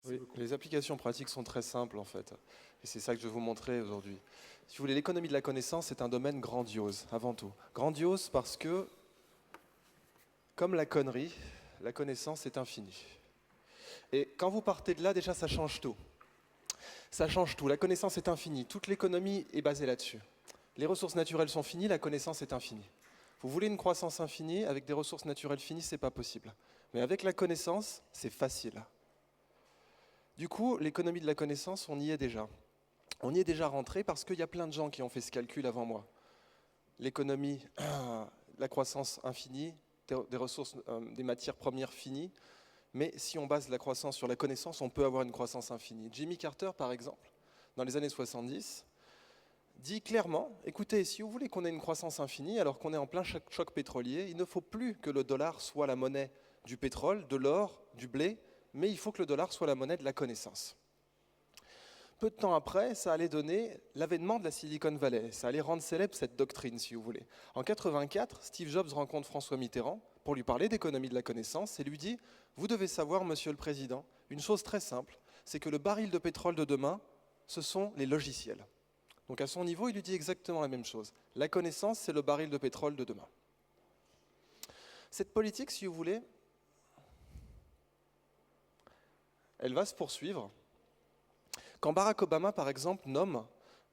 Oui, les applications pratiques sont très simples en fait. Et c'est ça que je vais vous montrer aujourd'hui. Si vous voulez, l'économie de la connaissance est un domaine grandiose, avant tout. Grandiose parce que, comme la connerie, la connaissance est infinie. Et quand vous partez de là, déjà, ça change tout. Ça change tout. La connaissance est infinie. Toute l'économie est basée là-dessus. Les ressources naturelles sont finies, la connaissance est infinie. Vous voulez une croissance infinie, avec des ressources naturelles finies, c'est pas possible. Mais avec la connaissance, c'est facile. Du coup, l'économie de la connaissance, on y est déjà. On y est déjà rentré parce qu'il y a plein de gens qui ont fait ce calcul avant moi. L'économie, la croissance infinie, des ressources, des matières premières finies, mais si on base la croissance sur la connaissance, on peut avoir une croissance infinie. Jimmy Carter, par exemple, dans les années 70, dit clairement, écoutez, si vous voulez qu'on ait une croissance infinie, alors qu'on est en plein choc pétrolier, il ne faut plus que le dollar soit la monnaie du pétrole, de l'or, du blé, mais il faut que le dollar soit la monnaie de la connaissance. Peu de temps après, ça allait donner l'avènement de la Silicon Valley. Ça allait rendre célèbre cette doctrine, si vous voulez. En 84, Steve Jobs rencontre François Mitterrand pour lui parler d'économie de la connaissance et lui dit « Vous devez savoir, monsieur le président, une chose très simple, c'est que le baril de pétrole de demain, ce sont les logiciels. » Donc à son niveau, il lui dit exactement la même chose. La connaissance, c'est le baril de pétrole de demain. Cette politique, si vous voulez, elle va se poursuivre. Quand Barack Obama, par exemple, nomme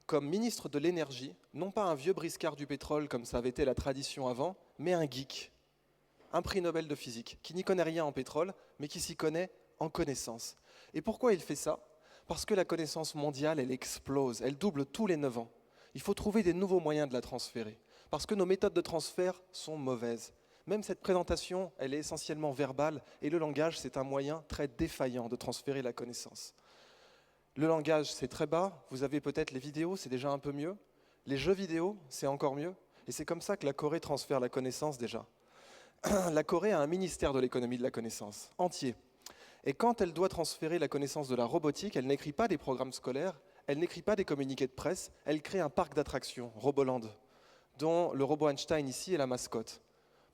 comme ministre de l'énergie, non pas un vieux briscard du pétrole comme ça avait été la tradition avant, mais un geek, un prix Nobel de physique, qui n'y connaît rien en pétrole, mais qui s'y connaît en connaissance. Et pourquoi il fait ça? Parce que la connaissance mondiale, elle explose, elle double tous les 9 ans. Il faut trouver des nouveaux moyens de la transférer, parce que nos méthodes de transfert sont mauvaises. Même cette présentation, elle est essentiellement verbale, et le langage, c'est un moyen très défaillant de transférer la connaissance. Le langage, c'est très bas. Vous avez peut-être les vidéos, c'est déjà un peu mieux. Les jeux vidéo, c'est encore mieux. Et c'est comme ça que la Corée transfère la connaissance déjà. La Corée a un ministère de l'économie de la connaissance, entier. Et quand elle doit transférer la connaissance de la robotique, elle n'écrit pas des programmes scolaires, elle n'écrit pas des communiqués de presse, elle crée un parc d'attractions, Roboland, dont le robot Einstein ici est la mascotte.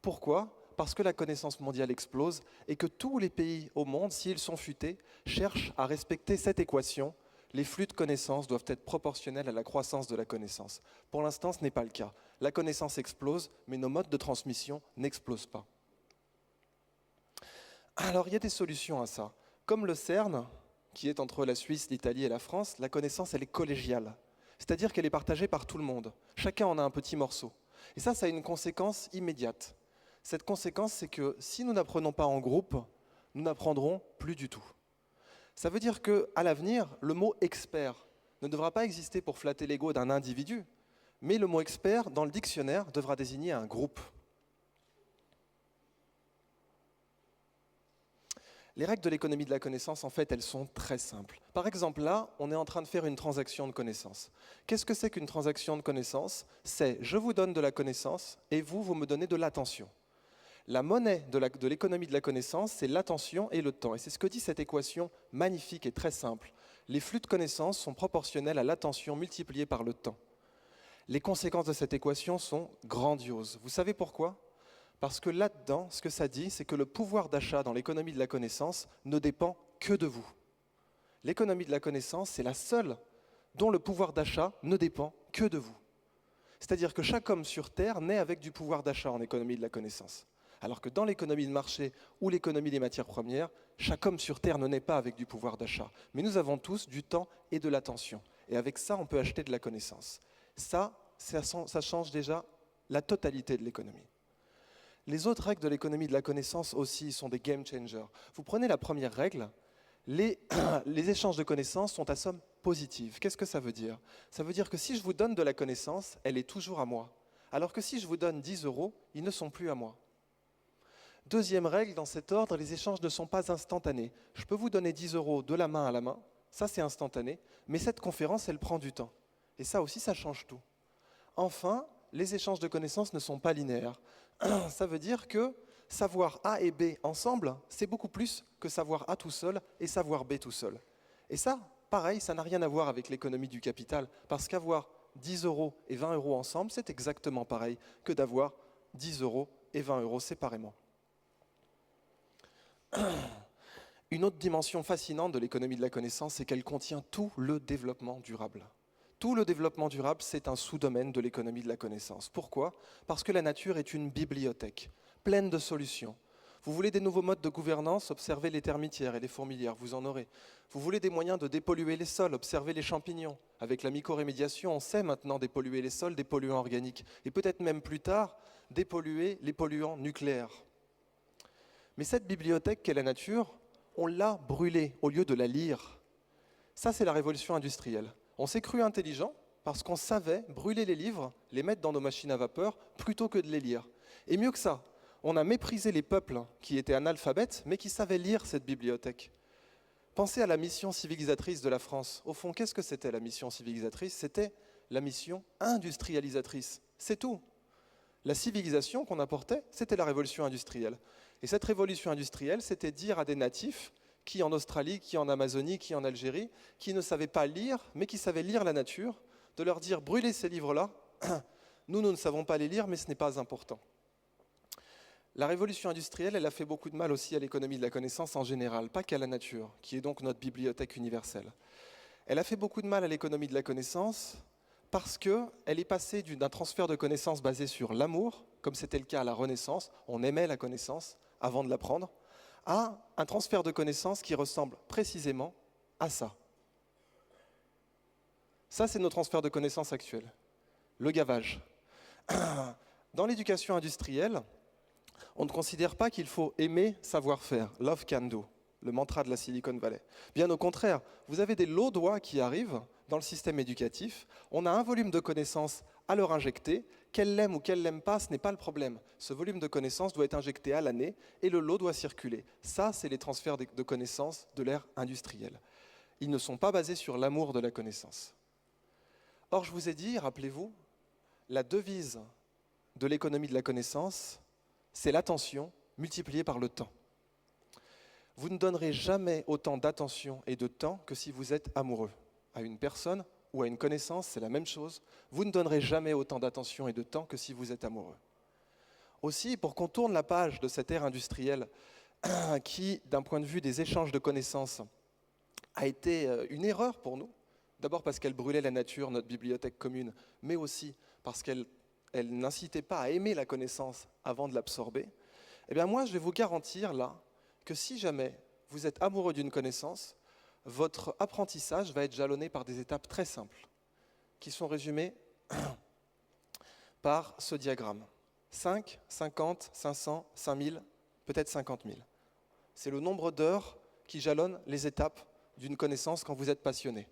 Pourquoi ? Parce que la connaissance mondiale explose et que tous les pays au monde, s'ils sont futés, cherchent à respecter cette équation. Les flux de connaissances doivent être proportionnels à la croissance de la connaissance. Pour l'instant, ce n'est pas le cas. La connaissance explose, mais nos modes de transmission n'explosent pas. Alors, il y a des solutions à ça. Comme le CERN, qui est entre la Suisse, l'Italie et la France, la connaissance, elle est collégiale. C'est-à-dire qu'elle est partagée par tout le monde. Chacun en a un petit morceau. Et ça a une conséquence immédiate. Cette conséquence, c'est que si nous n'apprenons pas en groupe, nous n'apprendrons plus du tout. Ça veut dire qu'à l'avenir, le mot expert ne devra pas exister pour flatter l'ego d'un individu, mais le mot expert, dans le dictionnaire, devra désigner un groupe. Les règles de l'économie de la connaissance, en fait, elles sont très simples. Par exemple, là, on est en train de faire une transaction de connaissance. Qu'est-ce que c'est qu'une transaction de connaissance? C'est je vous donne de la connaissance et vous me donnez de l'attention. La monnaie de l'économie de la connaissance, c'est l'attention et le temps. Et c'est ce que dit cette équation magnifique et très simple. Les flux de connaissances sont proportionnels à l'attention multipliée par le temps. Les conséquences de cette équation sont grandioses. Vous savez pourquoi? Parce que là-dedans, ce que ça dit, c'est que le pouvoir d'achat dans l'économie de la connaissance ne dépend que de vous. L'économie de la connaissance, c'est la seule dont le pouvoir d'achat ne dépend que de vous. C'est-à-dire que chaque homme sur Terre naît avec du pouvoir d'achat en économie de la connaissance. Alors que dans l'économie de marché ou l'économie des matières premières, chaque homme sur Terre ne naît pas avec du pouvoir d'achat. Mais nous avons tous du temps et de l'attention. Et avec ça, on peut acheter de la connaissance. Ça change déjà la totalité de l'économie. Les autres règles de l'économie de la connaissance aussi sont des game changers. Vous prenez la première règle, les échanges de connaissances sont à somme positive. Qu'est-ce que ça veut dire? Ça veut dire que si je vous donne de la connaissance, elle est toujours à moi. Alors que si je vous donne 10 €, ils ne sont plus à moi. Deuxième règle, dans cet ordre, les échanges ne sont pas instantanés. Je peux vous donner 10 € de la main à la main, ça c'est instantané, mais cette conférence, elle prend du temps. Et ça aussi, ça change tout. Enfin, les échanges de connaissances ne sont pas linéaires. Ça veut dire que savoir A et B ensemble, c'est beaucoup plus que savoir A tout seul et savoir B tout seul. Et ça, pareil, ça n'a rien à voir avec l'économie du capital, parce qu'avoir 10 € et 20 € ensemble, c'est exactement pareil que d'avoir 10 € et 20 € séparément. Une autre dimension fascinante de l'économie de la connaissance, c'est qu'elle contient tout le développement durable. Tout le développement durable, c'est un sous-domaine de l'économie de la connaissance. Pourquoi ? Parce que la nature est une bibliothèque, pleine de solutions. Vous voulez des nouveaux modes de gouvernance ? Observez les termitières et les fourmilières, vous en aurez. Vous voulez des moyens de dépolluer les sols ? Observez les champignons. Avec la mycorémédiation, on sait maintenant dépolluer les sols des polluants organiques. Et peut-être même plus tard, dépolluer les polluants nucléaires. Mais cette bibliothèque qu'est la nature, on l'a brûlée au lieu de la lire. Ça, c'est la révolution industrielle. On s'est cru intelligent parce qu'on savait brûler les livres, les mettre dans nos machines à vapeur, plutôt que de les lire. Et mieux que ça, on a méprisé les peuples qui étaient analphabètes, mais qui savaient lire cette bibliothèque. Pensez à la mission civilisatrice de la France. Au fond, qu'est-ce que c'était la mission civilisatrice ? C'était la mission industrialisatrice. C'est tout. La civilisation qu'on apportait, c'était la révolution industrielle. Et cette révolution industrielle, c'était dire à des natifs, qui en Australie, qui en Amazonie, qui en Algérie, qui ne savaient pas lire, mais qui savaient lire la nature, de leur dire « brûlez ces livres-là, nous ne savons pas les lire, mais ce n'est pas important ». La révolution industrielle, elle a fait beaucoup de mal aussi à l'économie de la connaissance en général, pas qu'à la nature, qui est donc notre bibliothèque universelle. Elle a fait beaucoup de mal à l'économie de la connaissance parce qu'elle est passée d'un transfert de connaissances basé sur l'amour, comme c'était le cas à la Renaissance, on aimait la connaissance avant de l'apprendre, à un transfert de connaissances qui ressemble précisément à ça. Ça, c'est nos transferts de connaissances actuels. Le gavage. Dans l'éducation industrielle, on ne considère pas qu'il faut aimer savoir-faire, love can do, le mantra de la Silicon Valley. Bien au contraire, vous avez des laudois qui arrivent dans le système éducatif, on a un volume de connaissances à leur injecter, qu'elle l'aime ou qu'elle l'aime pas, ce n'est pas le problème. Ce volume de connaissances doit être injecté à l'année et le lot doit circuler. Ça, c'est les transferts de connaissances de l'ère industrielle. Ils ne sont pas basés sur l'amour de la connaissance. Or, je vous ai dit, rappelez-vous, la devise de l'économie de la connaissance, c'est l'attention multipliée par le temps. Vous ne donnerez jamais autant d'attention et de temps que si vous êtes amoureux. À une personne ou à une connaissance, c'est la même chose. Vous ne donnerez jamais autant d'attention et de temps que si vous êtes amoureux. Aussi, pour qu'on tourne la page de cette ère industrielle qui, d'un point de vue des échanges de connaissances, a été une erreur pour nous, d'abord parce qu'elle brûlait la nature, notre bibliothèque commune, mais aussi parce qu'elle n'incitait pas à aimer la connaissance avant de l'absorber, eh bien moi, je vais vous garantir là que si jamais vous êtes amoureux d'une connaissance, votre apprentissage va être jalonné par des étapes très simples, qui sont résumées par ce diagramme. 5, 50, 500, 5000, peut-être 50 000. C'est le nombre d'heures qui jalonnent les étapes d'une connaissance quand vous êtes passionné.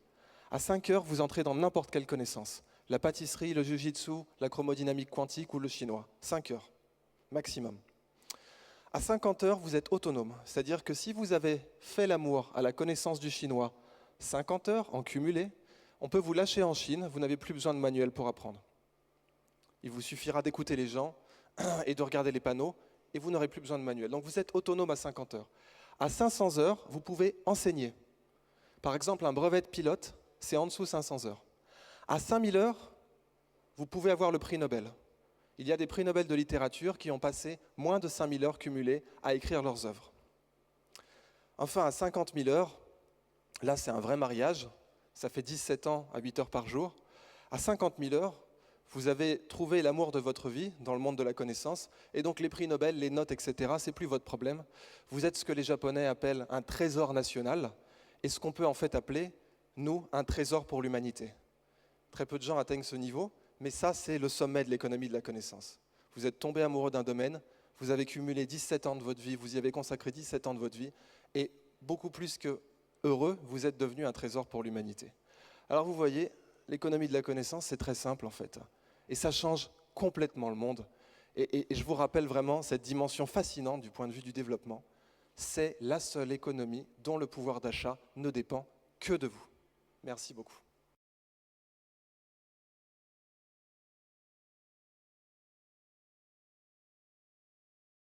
À 5 heures, vous entrez dans n'importe quelle connaissance. La pâtisserie, le jiu-jitsu, la chromodynamique quantique ou le chinois. 5 heures, maximum. À 50 heures, vous êtes autonome. C'est-à-dire que si vous avez fait l'amour à la connaissance du chinois 50 heures en cumulé, on peut vous lâcher en Chine, vous n'avez plus besoin de manuel pour apprendre. Il vous suffira d'écouter les gens et de regarder les panneaux, et vous n'aurez plus besoin de manuel. Donc vous êtes autonome à 50 heures. À 500 heures, vous pouvez enseigner. Par exemple, un brevet de pilote, c'est en dessous 500 heures. À 5000 heures, vous pouvez avoir le prix Nobel. Il y a des prix Nobel de littérature qui ont passé moins de 5000 heures cumulées à écrire leurs œuvres. Enfin, à 50 000 heures, là c'est un vrai mariage, ça fait 17 ans à 8 heures par jour. À 50 000 heures, vous avez trouvé l'amour de votre vie dans le monde de la connaissance, et donc les prix Nobel, les notes, etc., c'est plus votre problème. Vous êtes ce que les Japonais appellent un trésor national, et ce qu'on peut en fait appeler, nous, un trésor pour l'humanité. Très peu de gens atteignent ce niveau, mais ça, c'est le sommet de l'économie de la connaissance. Vous êtes tombé amoureux d'un domaine, vous avez cumulé 17 ans de votre vie, vous y avez consacré 17 ans de votre vie, et beaucoup plus que heureux, vous êtes devenu un trésor pour l'humanité. Alors vous voyez, l'économie de la connaissance, c'est très simple en fait. Et ça change complètement le monde. Et je vous rappelle vraiment cette dimension fascinante du point de vue du développement. C'est la seule économie dont le pouvoir d'achat ne dépend que de vous. Merci beaucoup.